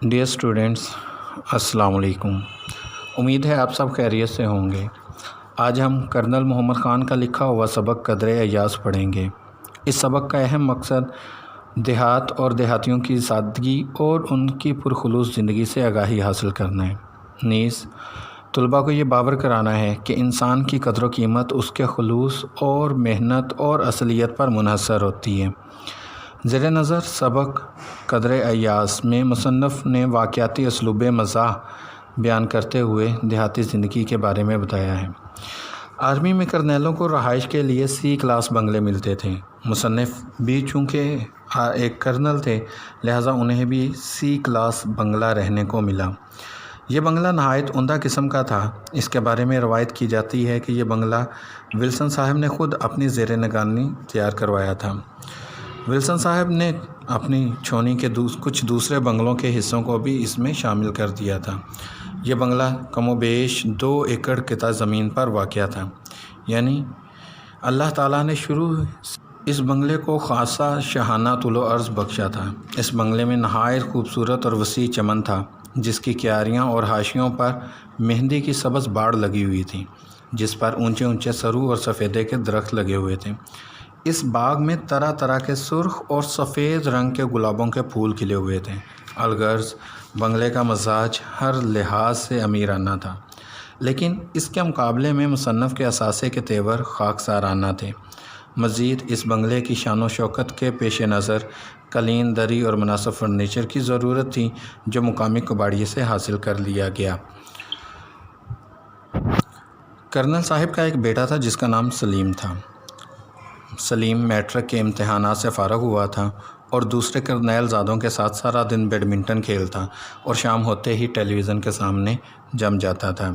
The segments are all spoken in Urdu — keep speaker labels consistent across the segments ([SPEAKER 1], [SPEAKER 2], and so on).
[SPEAKER 1] ڈیئر اسٹوڈینٹس، السلام علیکم۔ امید ہے آپ سب خیریت سے ہوں گے۔ آج ہم کرنل محمد خان کا لکھا ہوا سبق قدر ایاز پڑھیں گے۔ اس سبق کا اہم مقصد دیہات اور دیہاتیوں کی سادگی اور ان کی پرخلوص زندگی سے آگاہی حاصل کرنا ہے۔ نیز طلباء کو یہ باور کرانا ہے کہ انسان کی قدر و قیمت اس کے خلوص اور محنت اور اصلیت پر منحصر ہوتی ہے۔ زیر نظر سبق قدر ایاز میں مصنف نے واقعاتی اسلوب مزاح بیان کرتے ہوئے دیہاتی زندگی کے بارے میں بتایا ہے۔ آرمی میں کرنیلوں کو رہائش کے لیے سی کلاس بنگلے ملتے تھے۔ مصنف بھی چونکہ ایک کرنل تھے، لہٰذا انہیں بھی سی کلاس بنگلہ رہنے کو ملا۔ یہ بنگلہ نہایت عمدہ قسم کا تھا۔ اس کے بارے میں روایت کی جاتی ہے کہ یہ بنگلہ ولسن صاحب نے خود اپنی زیر نگرانی تیار کروایا تھا۔ ولسن صاحب نے اپنی چھونی کے کچھ دوسرے بنگلوں کے حصوں کو بھی اس میں شامل کر دیا تھا۔ یہ بنگلہ کم و بیش 2 ایکڑ قطع زمین پر واقع تھا، یعنی اللہ تعالیٰ نے شروع اس بنگلے کو خاصا شاہانہ طول و عرض بخشا تھا۔ اس بنگلے میں نہایت خوبصورت اور وسیع چمن تھا، جس کی کیاریاں اور حاشیوں پر مہندی کی سبز باڑ لگی ہوئی تھی، جس پر اونچے اونچے سرو اور سفیدے کے درخت لگے ہوئے تھے۔ اس باغ میں طرح طرح کے سرخ اور سفید رنگ کے گلابوں کے پھول کھلے ہوئے تھے۔ الغرض بنگلے کا مزاج ہر لحاظ سے امیرانہ تھا، لیکن اس کے مقابلے میں مصنف کے اثاثے کے تیور خاکسارانہ تھے۔ مزید اس بنگلے کی شان و شوکت کے پیش نظر قلین دری اور مناسب فرنیچر کی ضرورت تھی، جو مقامی کباڑیے سے حاصل کر لیا گیا۔ کرنل صاحب کا ایک بیٹا تھا جس کا نام سلیم تھا۔ سلیم میٹرک کے امتحانات سے فارغ ہوا تھا اور دوسرے کرنیل زادوں کے ساتھ سارا دن بیڈمنٹن کھیلتا اور شام ہوتے ہی ٹیلی ویژن کے سامنے جم جاتا تھا۔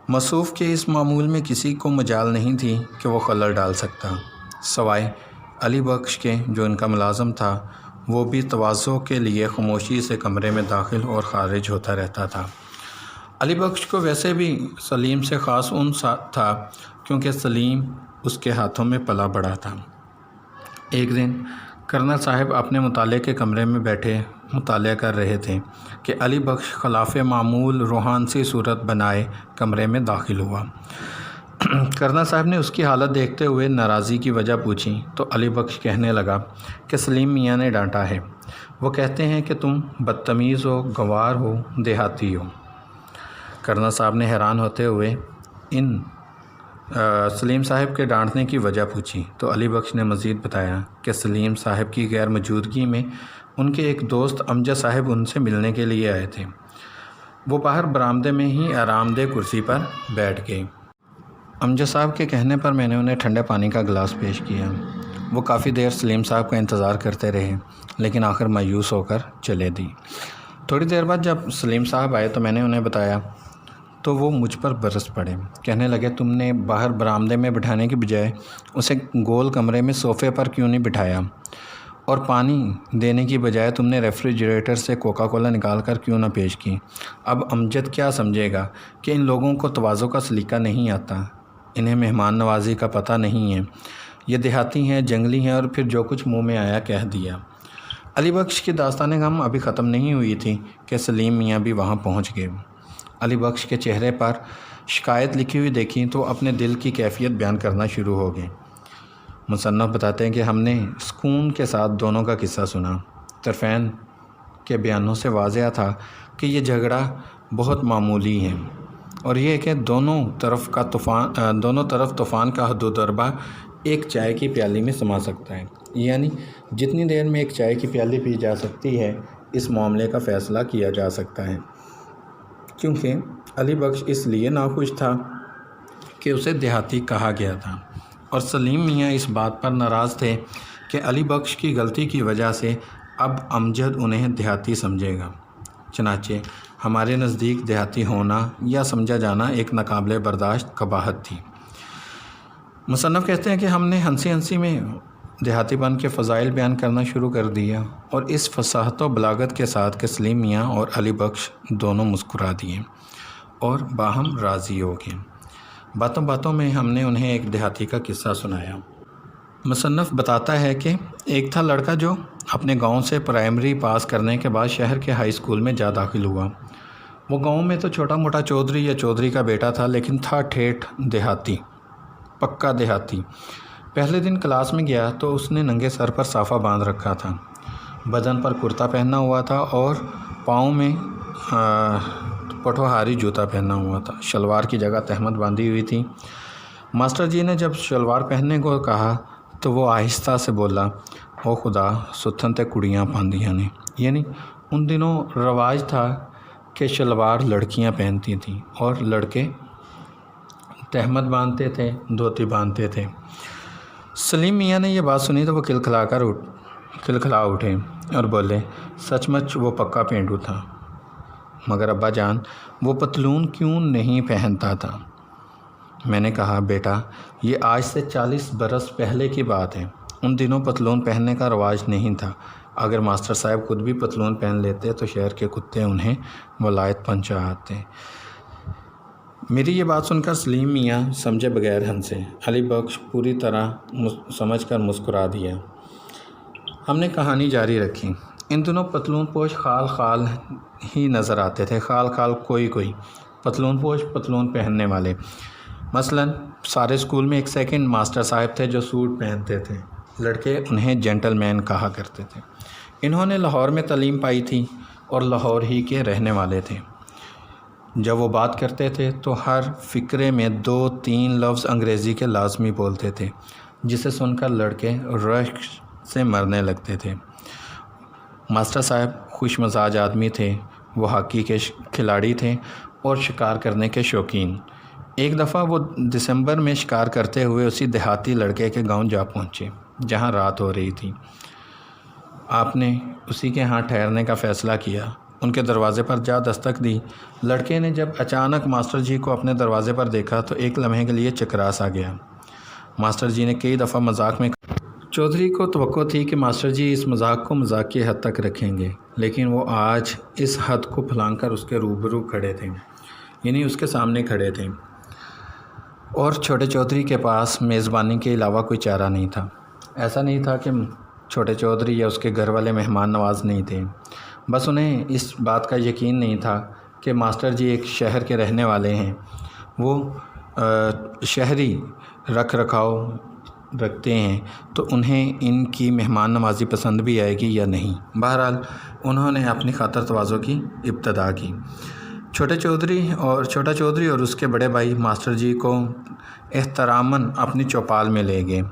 [SPEAKER 1] مصوف کے اس معمول میں کسی کو مجال نہیں تھی کہ وہ خلل ڈال سکتا، سوائے علی بخش کے جو ان کا ملازم تھا۔ وہ بھی تواضع کے لیے خاموشی سے کمرے میں داخل اور خارج ہوتا رہتا تھا۔ علی بخش کو ویسے بھی سلیم سے خاص انس تھا، کیونکہ سلیم اس کے ہاتھوں میں پلا بڑھا تھا۔ ایک دن کرنل صاحب اپنے مطالعے کے کمرے میں بیٹھے مطالعہ کر رہے تھے کہ علی بخش خلاف معمول روحان سی صورت بنائے کمرے میں داخل ہوا۔ کرنل صاحب نے اس کی حالت دیکھتے ہوئے ناراضی کی وجہ پوچھی تو علی بخش کہنے لگا کہ سلیم میاں نے ڈانٹا ہے۔ وہ کہتے ہیں کہ تم بدتمیز ہو، گنوار ہو، دیہاتی ہو۔ کرنل صاحب نے حیران ہوتے ہوئے سلیم صاحب کے ڈانٹنے کی وجہ پوچھی تو علی بخش نے مزید بتایا کہ سلیم صاحب کی غیر موجودگی میں ان کے ایک دوست امجد صاحب ان سے ملنے کے لیے آئے تھے۔ وہ باہر برآمدے میں ہی آرام دہ کرسی پر بیٹھ گئے۔ امجد صاحب کے کہنے پر میں نے انہیں ٹھنڈے پانی کا گلاس پیش کیا۔ وہ کافی دیر سلیم صاحب کا انتظار کرتے رہے، لیکن آخر مایوس ہو کر چلے دی۔ تھوڑی دیر بعد جب سلیم صاحب آئے تو میں نے انہیں بتایا تو وہ مجھ پر برس پڑے۔ کہنے لگے تم نے باہر برآمدے میں بٹھانے کی بجائے اسے گول کمرے میں صوفے پر کیوں نہیں بٹھایا، اور پانی دینے کی بجائے تم نے ریفریجریٹر سے کوکا کولا نکال کر کیوں نہ پیش کی۔ اب امجد کیا سمجھے گا کہ ان لوگوں کو تواضع کا سلیقہ نہیں آتا، انہیں مہمان نوازی کا پتہ نہیں ہے، یہ دیہاتی ہیں، جنگلی ہیں، اور پھر جو کچھ منہ میں آیا کہہ دیا۔ علی بخش کی داستان غم ابھی ختم نہیں ہوئی تھی کہ سلیم میاں بھی وہاں پہنچ گئے۔ علی بخش کے چہرے پر شکایت لکھی ہوئی دیکھی تو اپنے دل کی کیفیت بیان کرنا شروع ہو گئے۔ مصنف بتاتے ہیں کہ ہم نے سکون کے ساتھ دونوں کا قصہ سنا۔ طرفین کے بیانوں سے واضح تھا کہ یہ جھگڑا بہت معمولی ہے، اور یہ کہ دونوں طرف طوفان کا حد و ضربہ ایک چائے کی پیالی میں سما سکتا ہے، یعنی جتنی دیر میں ایک چائے کی پیالی پی جا سکتی ہے، اس معاملے کا فیصلہ کیا جا سکتا ہے۔ کیونکہ علی بخش اس لیے ناخوش تھا کہ اسے دیہاتی کہا گیا تھا، اور سلیم میاں اس بات پر ناراض تھے کہ علی بخش کی غلطی کی وجہ سے اب امجد انہیں دیہاتی سمجھے گا۔ چنانچہ ہمارے نزدیک دیہاتی ہونا یا سمجھا جانا ایک ناقابل برداشت قباحت تھی۔ مصنف کہتے ہیں کہ ہم نے ہنسی ہنسی میں دیہاتی پن کے فضائل بیان کرنا شروع کر دیا، اور اس فصاحت و بلاغت کے ساتھ کہ سلیم میاں اور علی بخش دونوں مسکرا دیے اور باہم راضی ہو گئے۔ باتوں باتوں میں ہم نے انہیں ایک دیہاتی کا قصہ سنایا۔ مصنف بتاتا ہے کہ ایک تھا لڑکا جو اپنے گاؤں سے پرائمری پاس کرنے کے بعد شہر کے ہائی اسکول میں جا داخل ہوا۔ وہ گاؤں میں تو چھوٹا موٹا چودھری یا چودھری کا بیٹا تھا، لیکن تھا ٹھیٹھ دیہاتی، پکا دیہاتی۔ پہلے دن کلاس میں گیا تو اس نے ننگے سر پر صافہ باندھ رکھا تھا، بدن پر کرتا پہنا ہوا تھا اور پاؤں میں پٹوہاری جوتا پہنا ہوا تھا۔ شلوار کی جگہ تہمت باندھی ہوئی تھی۔ ماسٹر جی نے جب شلوار پہننے کو کہا تو وہ آہستہ سے بولا، او خدا ستھن تے کڑیاں پاندیاں نے، یعنی ان دنوں رواج تھا کہ شلوار لڑکیاں پہنتی تھیں اور لڑکے تہمت باندھتے تھے، دھوتی باندھتے تھے۔ سلیم میاں نے یہ بات سنی تو وہ کھلکھلا اٹھے اور بولے، سچ مچ وہ پکا پینڈو تھا، مگر ابا جان وہ پتلون کیوں نہیں پہنتا تھا؟ میں نے کہا، بیٹا یہ آج سے 40 برس پہلے کی بات ہے، ان دنوں پتلون پہننے کا رواج نہیں تھا۔ اگر ماسٹر صاحب خود بھی پتلون پہن لیتے تو شہر کے کتے انہیں ولایت پہنچا آتے۔ میری یہ بات سن کر سلیم میاں سمجھے بغیر ہنسے۔ علی بخش پوری طرح سمجھ کر مسکرا دیا۔ ہم نے کہانی جاری رکھی۔ ان دنوں پتلون پوش خال ہی نظر آتے تھے، خال کوئی پتلون پوش، پتلون پہننے والے۔ مثلاً سارے اسکول میں ایک سیکنڈ ماسٹر صاحب تھے جو سوٹ پہنتے تھے، لڑکے انہیں جینٹل مین کہا کرتے تھے۔ انہوں نے لاہور میں تعلیم پائی تھی اور لاہور ہی کے رہنے والے تھے۔ جب وہ بات کرتے تھے تو ہر فقرے میں 2-3 لفظ انگریزی کے لازمی بولتے تھے، جسے سن کر لڑکے رشک سے مرنے لگتے تھے۔ ماسٹر صاحب خوش مزاج آدمی تھے، وہ ہاکی کے کھلاڑی تھے اور شکار کرنے کے شوقین۔ ایک دفعہ وہ دسمبر میں شکار کرتے ہوئے اسی دیہاتی لڑکے کے گاؤں جا پہنچے جہاں رات ہو رہی تھی۔ آپ نے اسی کے ہاں ٹھہرنے کا فیصلہ کیا۔ ان کے دروازے پر جا دستک دی۔ لڑکے نے جب اچانک ماسٹر جی کو اپنے دروازے پر دیکھا تو ایک لمحے کے لیے چکرا سا گیا۔ ماسٹر جی نے کئی دفعہ مذاق میں چودھری کو توقع تھی کہ ماسٹر جی اس مذاق کو مذاق کی حد تک رکھیں گے، لیکن وہ آج اس حد کو پھلانگ کر اس کے روبرو کھڑے تھے، یعنی اس کے سامنے کھڑے تھے، اور چھوٹے چودھری کے پاس میزبانی کے علاوہ کوئی چارہ نہیں تھا۔ ایسا نہیں تھا کہ چھوٹے چودھری یا اس کے گھر والے مہمان نواز نہیں تھے، بس انہیں اس بات کا یقین نہیں تھا کہ ماسٹر جی ایک شہر کے رہنے والے ہیں، وہ شہری رکھ رکھاؤ رکھتے ہیں تو انہیں ان کی مہمان نوازی پسند بھی آئے گی یا نہیں۔ بہرحال انہوں نے اپنی خاطر تواضع کی ابتدا کی۔ چھوٹا چودھری اور اس کے بڑے بھائی ماسٹر جی کو احتراماً اپنی چوپال میں لے گئے۔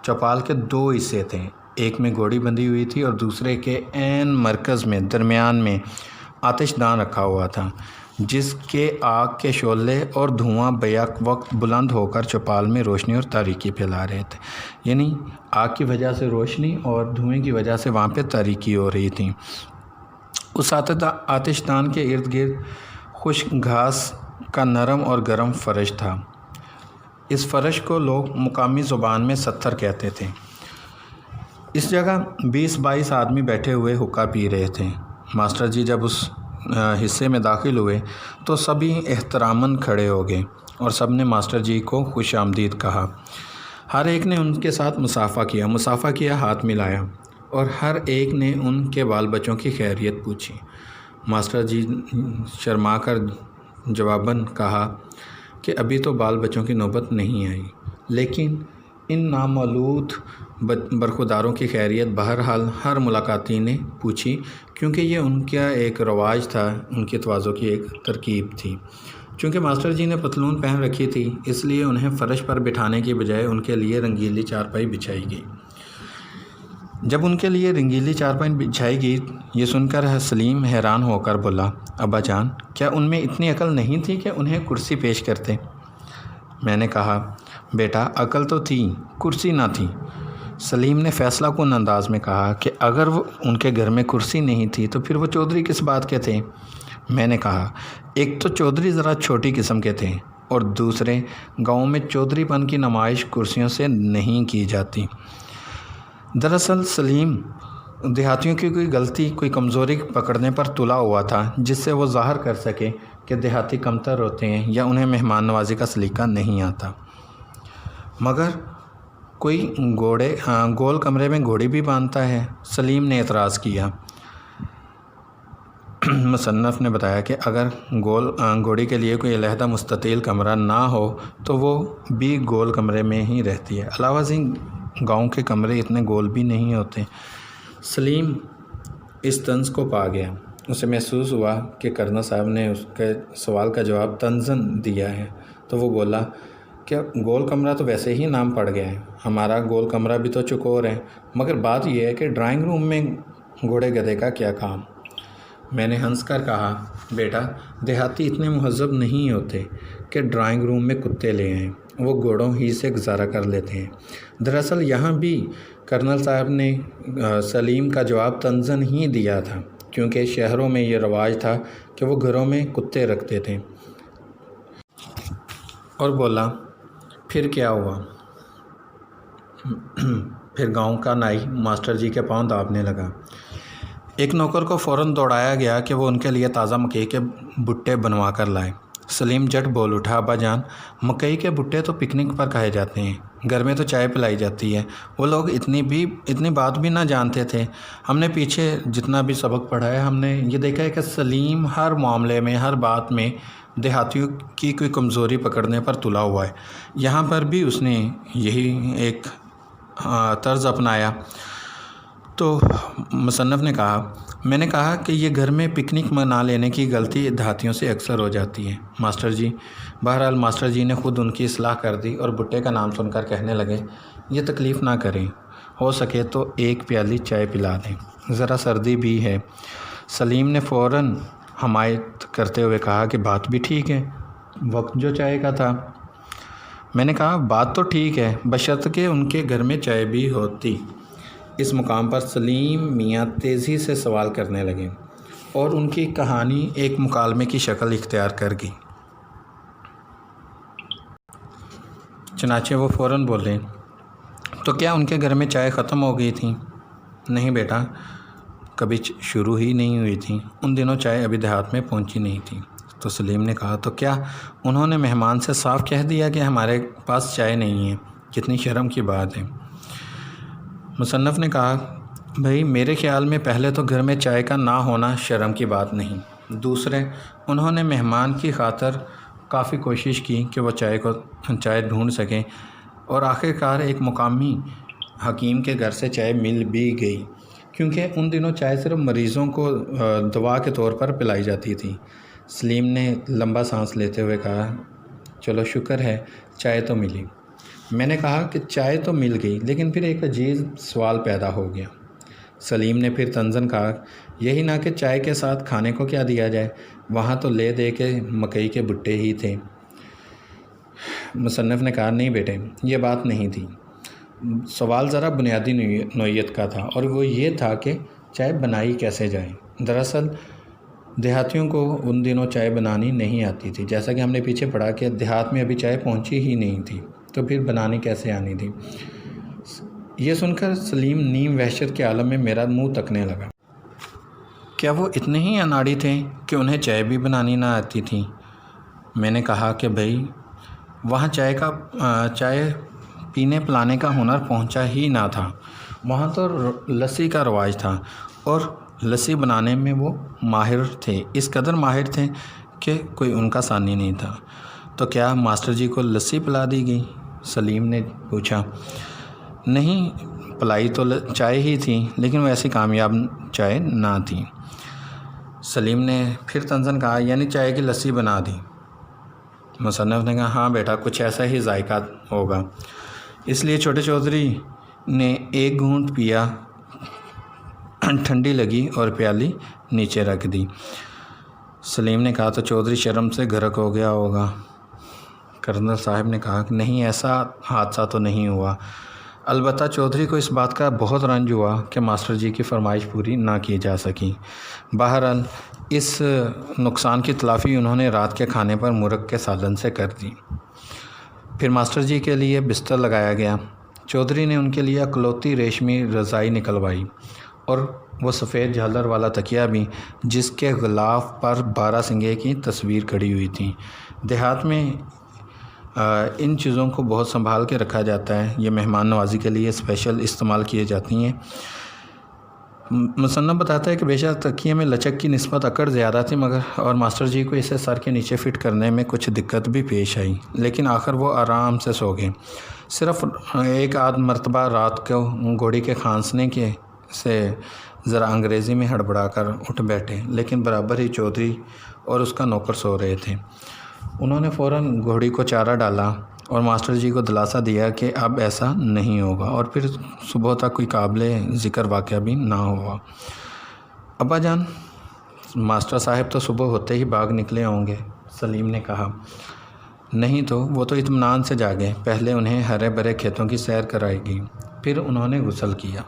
[SPEAKER 1] چوپال کے 2 حصے تھے، ایک میں گھوڑی بندھی ہوئی تھی اور دوسرے کے عین مرکز میں درمیان میں آتش دان رکھا ہوا تھا، جس کے آگ کے شعلے اور دھواں بیک وقت بلند ہو کر چوپال میں روشنی اور تاریکی پھیلا رہے تھے، یعنی آگ کی وجہ سے روشنی اور دھوئیں کی وجہ سے وہاں پہ تاریکی ہو رہی تھی۔ اس آتش دان کے ارد گرد خشک گھاس کا نرم اور گرم فرش تھا۔ اس فرش کو لوگ مقامی زبان میں ستھر کہتے تھے۔ اس جگہ 20-22 آدمی بیٹھے ہوئے حقہ پی رہے تھے۔ ماسٹر جی جب اس حصے میں داخل ہوئے تو سبھی احتراماً کھڑے ہو گئے اور سب نے ماسٹر جی کو خوش آمدید کہا۔ ہر ایک نے ان کے ساتھ مصافحہ کیا، ہاتھ ملایا، اور ہر ایک نے ان کے بال بچوں کی خیریت پوچھی۔ ماسٹر جی شرما کر جواباً کہا کہ ابھی تو بال بچوں کی نوبت نہیں آئی، لیکن ان نامولود برخورداروں کی خیریت بہرحال ہر ملاقاتی نے پوچھی، کیونکہ یہ ان کا ایک رواج تھا، ان کی تواضع کی ایک ترکیب تھی۔ چونکہ ماسٹر جی نے پتلون پہن رکھی تھی، اس لیے انہیں فرش پر بٹھانے کی بجائے ان کے لیے رنگیلی چارپائی بچھائی گئی۔ جب ان کے لیے رنگیلی چارپائی بچھائی گئی، یہ سن کر سلیم حیران ہو کر بولا، ابا جان کیا ان میں اتنی عقل نہیں تھی کہ انہیں کرسی پیش کرتے؟ میں نے کہا، بیٹا عقل تو تھی، کرسی نہ تھی۔ سلیم نے فیصلہ کن انداز میں کہا کہ اگر وہ ان کے گھر میں کرسی نہیں تھی تو پھر وہ چودھری کس بات کے تھے؟ میں نے کہا، ایک تو چودھری ذرا چھوٹی قسم کے تھے اور دوسرے گاؤں میں چودھری پن کی نمائش کرسیوں سے نہیں کی جاتی۔ دراصل سلیم دیہاتیوں کی کوئی غلطی، کوئی کمزوری پکڑنے پر تلا ہوا تھا جس سے وہ ظاہر کر سکے کہ دیہاتی کمتر ہوتے ہیں یا انہیں مہمان نوازی کا سلیقہ نہیں آتا۔ مگر کوئی گول کمرے میں گھوڑی بھی باندھتا ہے؟ سلیم نے اعتراض کیا۔ مصنف نے بتایا کہ اگر گھوڑی کے لیے کوئی علیحدہ مستطیل کمرہ نہ ہو تو وہ بھی گول کمرے میں ہی رہتی ہے۔ علاوہ ازیں گاؤں کے کمرے اتنے گول بھی نہیں ہوتے۔ سلیم اس طنز کو پا گیا۔ اسے محسوس ہوا کہ کرنل صاحب نے اس کے سوال کا جواب طنزاً دیا ہے، تو وہ بولا کہ گول کمرہ تو ویسے ہی نام پڑ گیا ہے، ہمارا گول کمرہ بھی تو چوکور ہے، مگر بات یہ ہے کہ ڈرائنگ روم میں گھوڑے گدھے کا کیا کام؟ میں نے ہنس کر کہا، بیٹا دیہاتی اتنے مہذب نہیں ہوتے کہ ڈرائنگ روم میں کتے لے آئیں، وہ گھوڑوں ہی سے گزارا کر لیتے ہیں۔ دراصل یہاں بھی کرنل صاحب نے سلیم کا جواب طنزاً ہی دیا تھا، کیونکہ شہروں میں یہ رواج تھا کہ وہ گھروں میں کتے رکھتے تھے، اور بولا پھر کیا ہوا؟ پھر گاؤں کا نائی ماسٹر جی کے پاؤں دابنے لگا۔ ایک نوکر کو فوراً دوڑایا گیا کہ وہ ان کے لیے تازہ مکئی کے بھٹے بنوا کر لائے۔ سلیم جٹ بول اٹھا، ابا جان مکئی کے بھٹے تو پکنک پر کھائے جاتے ہیں، گھر میں تو چائے پلائی جاتی ہے۔ وہ لوگ اتنی بات بھی نہ جانتے تھے۔ ہم نے پیچھے جتنا بھی سبق پڑھا ہے، ہم نے یہ دیکھا ہے کہ سلیم ہر معاملے میں، ہر بات میں دیہاتیوں کی کوئی کمزوری پکڑنے پر تلا ہوا ہے۔ یہاں پر بھی اس نے یہی ایک طرز اپنایا۔ تو مصنف نے کہا، میں نے کہا کہ یہ گھر میں پکنک منا لینے کی غلطی دیہاتیوں سے اکثر ہو جاتی ہے ماسٹر جی۔ بہرحال ماسٹر جی نے خود ان کی اصلاح کر دی اور بھٹے کا نام سن کر کہنے لگے، یہ تکلیف نہ کریں، ہو سکے تو ایک پیالی چائے پلا دیں، ذرا سردی بھی ہے۔ سلیم نے فوراً حمایت کرتے ہوئے کہا کہ بات بھی ٹھیک ہے، وقت جو چائے کا تھا۔ میں نے کہا بات تو ٹھیک ہے، بشرطیکہ ان کے گھر میں چائے بھی ہوتی۔ اس مقام پر سلیم میاں تیزی سے سوال کرنے لگے اور ان کی کہانی ایک مکالمے کی شکل اختیار کر گئی۔ چنانچہ وہ فوراً بولے، تو کیا ان کے گھر میں چائے ختم ہو گئی تھی؟ نہیں بیٹا، کبھی شروع ہی نہیں ہوئی تھی، ان دنوں چائے ابھی دیہات میں پہنچی نہیں تھی۔ تو سلیم نے کہا، تو کیا انہوں نے مہمان سے صاف کہہ دیا کہ ہمارے پاس چائے نہیں ہے؟ کتنی شرم کی بات ہے۔ مصنف نے کہا، بھائی میرے خیال میں پہلے تو گھر میں چائے کا نہ ہونا شرم کی بات نہیں، دوسرے انہوں نے مہمان کی خاطر کافی کوشش کی کہ وہ چائے ڈھونڈ سکیں، اور آخر کار ایک مقامی حکیم کے گھر سے چائے مل بھی گئی، کیونکہ ان دنوں چائے صرف مریضوں کو دوا کے طور پر پلائی جاتی تھی۔ سلیم نے لمبا سانس لیتے ہوئے کہا، چلو شکر ہے چائے تو ملی۔ میں نے کہا کہ چائے تو مل گئی، لیکن پھر ایک عجیب سوال پیدا ہو گیا۔ سلیم نے پھر طنزاً کہا، یہی نہ کہ چائے کے ساتھ کھانے کو کیا دیا جائے، وہاں تو لے دے کے مکئی کے بھٹے ہی تھے۔ مصنف نے کہا، نہیں بیٹے یہ بات نہیں تھی، سوال ذرا بنیادی نوعیت کا تھا، اور وہ یہ تھا کہ چائے بنائی کیسے جائے۔ دراصل دیہاتیوں کو ان دنوں چائے بنانی نہیں آتی تھی، جیسا کہ ہم نے پیچھے پڑھا کہ دیہات میں ابھی چائے پہنچی ہی نہیں تھی، تو پھر بنانی کیسے آنی تھی۔ یہ سن کر سلیم نیم وحشت کے عالم میں میرا منہ تکنے لگا۔ کیا وہ اتنے ہی اناڑی تھے کہ انہیں چائے بھی بنانی نہ آتی تھی؟ میں نے کہا کہ بھائی وہاں چائے پینے پلانے کا ہنر پہنچا ہی نہ تھا، وہاں تو لسی کا رواج تھا، اور لسی بنانے میں وہ ماہر تھے، اس قدر ماہر تھے کہ کوئی ان کا ثانی نہیں تھا۔ تو کیا ماسٹر جی کو لسی پلا دی گئی؟ سلیم نے پوچھا۔ نہیں، پلائی تو چائے ہی تھی، لیکن وہ ایسی کامیاب چائے نہ تھی۔ سلیم نے پھر طنزاً کہا، یعنی چائے کی لسی بنا دی؟ مصنف نے کہا، ہاں بیٹا کچھ ایسا ہی ذائقہ ہوگا۔ اس لیے چھوٹے چودھری نے ایک گھونٹ پیا، ٹھنڈی لگی اور پیالی نیچے رکھ دی۔ سلیم نے کہا، تو چودھری شرم سے غرق ہو گیا ہوگا۔ کرنل صاحب نے کہا کہ نہیں، ایسا حادثہ تو نہیں ہوا، البتہ چودھری کو اس بات کا بہت رنج ہوا کہ ماسٹر جی کی فرمائش پوری نہ کی جا سکی۔ بہرحال اس نقصان کی تلافی انہوں نے رات کے کھانے پر مرغ کے سالن سے کر دی۔ پھر ماسٹر جی کے لیے بستر لگایا گیا۔ چودھری نے ان کے لیے اکلوتی ریشمی رضائی نکلوائی، اور وہ سفید جھالر والا تکیہ بھی، جس کے غلاف پر 12 سنگے کی تصویر کڑی ہوئی تھی۔ دیہات میں ان چیزوں کو بہت سنبھال کے رکھا جاتا ہے، یہ مہمان نوازی کے لیے اسپیشل استعمال کیے جاتی ہیں۔ مصنف بتاتا ہے کہ بے شک تکیے میں لچک کی نسبت اکڑ زیادہ تھی، اور ماسٹر جی کو اسے سر کے نیچے فٹ کرنے میں کچھ دقت بھی پیش آئی، لیکن آخر وہ آرام سے سو گئے۔ صرف ایک آدھ مرتبہ رات کو گھوڑی کے کھانسنے سے ذرا انگریزی میں ہڑبڑا کر اٹھ بیٹھے، لیکن برابر ہی چودھری اور اس کا نوکر سو رہے تھے۔ انہوں نے فوراً گھوڑی کو چارہ ڈالا اور ماسٹر جی کو دلاسا دیا کہ اب ایسا نہیں ہوگا، اور پھر صبح تک کوئی قابل ذکر واقعہ بھی نہ ہوا۔ ابا جان، ماسٹر صاحب تو صبح ہوتے ہی باغ نکلے ہوں گے، سلیم نے کہا۔ نہیں تو وہ تو اطمینان سے جاگے، پہلے انہیں ہرے بھرے کھیتوں کی سیر کرائے گی، پھر انہوں نے غسل کیا۔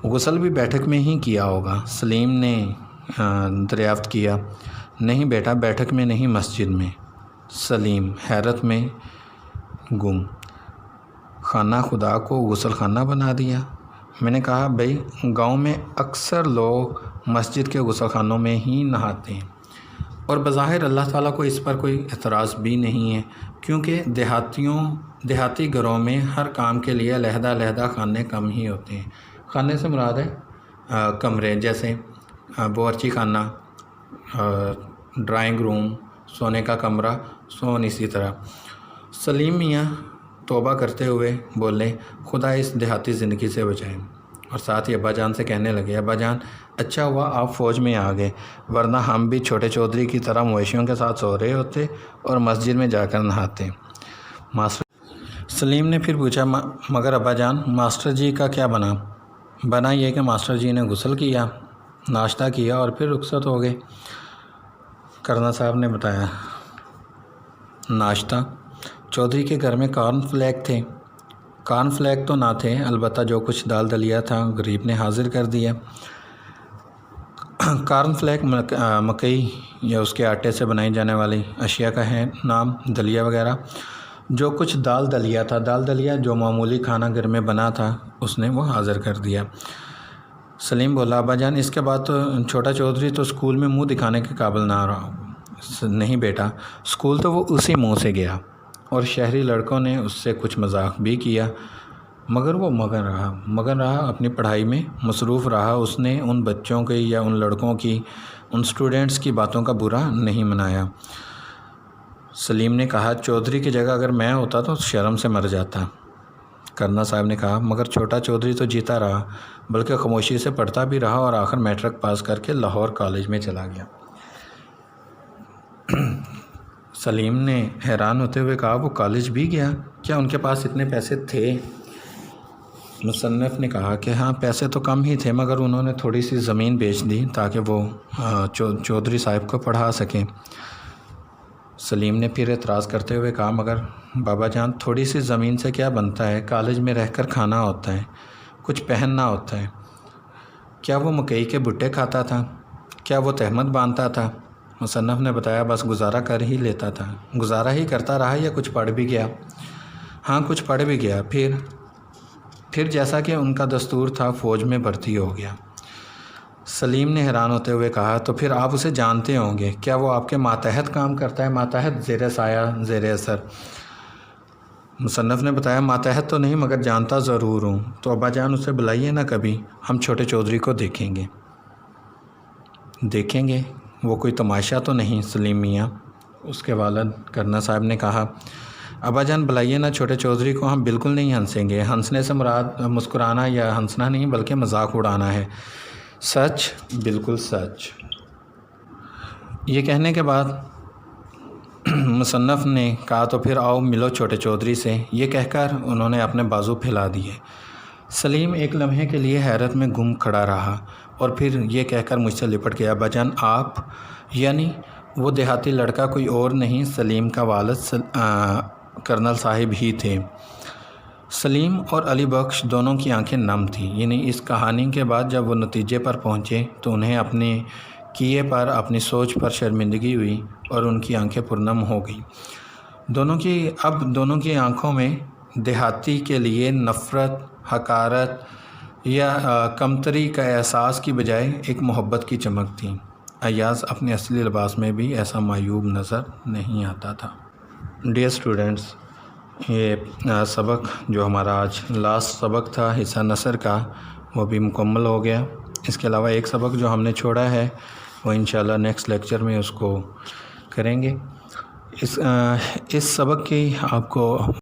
[SPEAKER 1] غسل بھی بیٹھک میں ہی کیا ہوگا، سلیم نے دریافت کیا۔ نہیں بیٹا، بیٹھک میں نہیں، مسجد میں۔ سلیم حیرت میں گم۔ خانہ خدا کو غسل خانہ بنا دیا؟ میں نے کہا بھئی گاؤں میں اکثر لوگ مسجد کے غسل خانوں میں ہی نہاتے ہیں، اور بظاہر اللہ تعالیٰ کو اس پر کوئی اعتراض بھی نہیں ہے، کیونکہ دیہاتی گھروں میں ہر کام کے لیے علیحدہ علیحدہ خانے کم ہی ہوتے ہیں۔ خانے سے مراد ہے کمرے، جیسے باورچی خانہ، ڈرائنگ روم، سونے کا کمرہ، اسی طرح۔ سلیم میاں توبہ کرتے ہوئے بولے، خدا اس دیہاتی زندگی سے بچائے، اور ساتھ ہی ابا جان سے کہنے لگے، ابا جان اچھا ہوا آپ فوج میں آ گئے، ورنہ ہم بھی چھوٹے چودھری کی طرح مویشیوں کے ساتھ سو رہے ہوتے اور مسجد میں جا کر نہاتے۔ سلیم نے پھر پوچھا، مگر ابا جان ماسٹر جی کا کیا بنا یہ کہ ماسٹر جی نے غسل کیا، ناشتہ کیا اور پھر رخصت ہو گئے۔ کرنا صاحب نے بتایا، ناشتہ؟ چودھری کے گھر میں کارن فلیک تھے؟ کارن فلیک تو نہ تھے، البتہ جو کچھ دال دلیا تھا غریب نے حاضر کر دیا۔ کارن فلیک مکئی یا اس کے آٹے سے بنائی جانے والی اشیاء کا ہے نام، دلیا وغیرہ۔ جو کچھ دال دلیا جو معمولی کھانا گھر میں بنا تھا اس نے وہ حاضر کر دیا۔ سلیم بولا، ابا جان اس کے بعد تو چھوٹا چودھری تو اسکول میں منہ دکھانے کے قابل نہ رہا۔ نہیں بیٹا، اسکول تو وہ اسی منہ سے گیا، اور شہری لڑکوں نے اس سے کچھ مذاق بھی کیا، مگر وہ مگن رہا، اپنی پڑھائی میں مصروف رہا۔ اس نے ان بچوں کی یا ان لڑکوں کی، ان سٹوڈنٹس کی باتوں کا برا نہیں منایا۔ سلیم نے کہا، چودھری کی جگہ اگر میں ہوتا تو شرم سے مر جاتا۔ کرنا صاحب نے کہا، مگر چھوٹا چودھری تو جیتا رہا، بلکہ خاموشی سے پڑھتا بھی رہا، اور آخر میٹرک پاس کر کے لاہور کالج میں چلا گیا۔ سلیم نے حیران ہوتے ہوئے کہا، وہ کالج بھی گیا؟ کیا ان کے پاس اتنے پیسے تھے؟ مصنف نے کہا کہ ہاں، پیسے تو کم ہی تھے، مگر انہوں نے تھوڑی سی زمین بیچ دی تاکہ وہ چودھری صاحب کو پڑھا سکیں۔ سلیم نے پھر اعتراض کرتے ہوئے کہا، مگر بابا جان تھوڑی سی زمین سے کیا بنتا ہے؟ کالج میں رہ کر کھانا ہوتا ہے، کچھ پہننا ہوتا ہے۔ کیا وہ مکئی کے بھٹے کھاتا تھا؟ کیا وہ تہمت باندھتا تھا؟ مصنف نے بتایا، بس گزارا کر ہی لیتا تھا۔ گزارا ہی کرتا رہا یا کچھ پڑھ بھی گیا؟ ہاں، کچھ پڑھ بھی گیا، پھر جیسا کہ ان کا دستور تھا فوج میں بھرتی ہو گیا۔ سلیم نے حیران ہوتے ہوئے کہا، تو پھر آپ اسے جانتے ہوں گے؟ کیا وہ آپ کے ماتحت کام کرتا ہے؟ ماتحت زیر سایہ، زیر اثر؟ مصنف نے بتایا، ماتحت تو نہیں، مگر جانتا ضرور ہوں۔ تو ابا جان اسے بلائیے نا کبھی، ہم چھوٹے چودھری کو دیکھیں گے۔ وہ کوئی تماشا تو نہیں سلیم میاں؟ اس کے والد کرنا صاحب نے کہا، ابا جان بلائیے نا چھوٹے چودھری کو، ہم بالکل نہیں ہنسیں گے۔ ہنسنے سے مراد مسکرانا یا ہنسنا نہیں، بلکہ مذاق اڑانا ہے۔ سچ؟ بالکل سچ۔ یہ کہنے کے بعد مصنف نے کہا، تو پھر آؤ ملو چھوٹے چودھری سے۔ یہ کہہ کر انہوں نے اپنے بازو پھیلا دیے۔ سلیم ایک لمحے کے لیے حیرت میں گم کھڑا رہا، اور پھر یہ کہہ کر مجھ سے لپٹ گیا، ابا جان آپ؟ یعنی وہ دیہاتی لڑکا کوئی اور نہیں، سلیم کا والد کرنل صاحب ہی تھے۔ سلیم اور علی بخش دونوں کی آنکھیں نم تھیں، یعنی اس کہانی کے بعد جب وہ نتیجے پر پہنچے تو انہیں اپنے کیے پر، اپنی سوچ پر شرمندگی ہوئی، اور ان کی آنکھیں پرنم ہو گئیں۔ دونوں کی آنکھوں میں دیہاتی کے لیے نفرت، حقارت یا کمتری کا احساس کی بجائے ایک محبت کی چمک تھی۔ ایاز اپنے اصلی لباس میں بھی ایسا معیوب نظر نہیں آتا تھا۔ ڈیئر اسٹوڈنٹس، یہ سبق جو ہمارا آج لاسٹ سبق تھا حصہ نثر کا، وہ بھی مکمل ہو گیا۔ اس کے علاوہ ایک سبق جو ہم نے چھوڑا ہے وہ انشاءاللہ نیکسٹ لیکچر میں اس کو کریں گے۔ اس سبق کی آپ کو